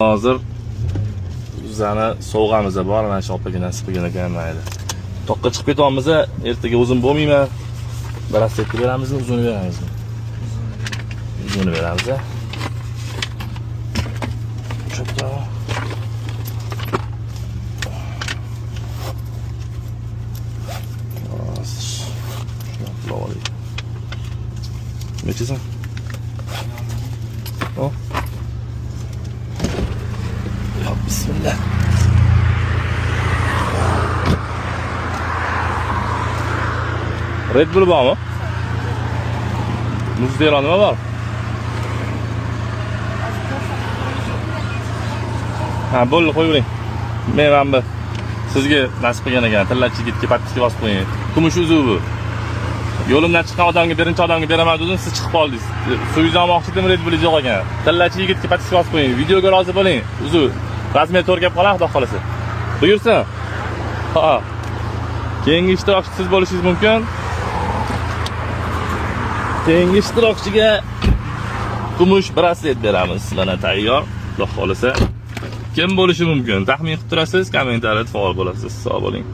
Hozir bizani sovg'amiz bor, mana shu opaga nasib qilgan ekan mayli. Toqqa chiqib ketyapmiz, ertaga uzun bo'lmayman. Brasletni beramizmi, uzun beramizmi? Uzun beramiz. Cho'pda. Neçesin? O. Ya bismillah. Red Bull var mı? Muz değil anıma var. Ha, bol koyulayım. Men bir sizga nasib qilgan ekan, tillachi yigitga patishga bosib qo'ying. Kumush uzuv bu. Yo'limdan chiqqan odamga birinchi odamga beraman dedim, siz chiqib qoldingiz. Suyuzni olmoqchi edim, Red Bull yo'q ekan. Tillachi yigitga patishga bosib qo'ying. Videoga rozi bo'ling. Uzuv rasmiy to'rgab qolar, xudo xolasa. Buyursin. Ha. Keyingi ishtirokchi siz bo'lishingiz mumkin. Keyingi ishtirokchiga kumush braslet beramiz. Mana tayyor. Xudo xolasa. Kim bo'lishi mumkin? Taxmin qilib turasiz, kommentariyada faol bo'lasiz. Sog' bo'ling.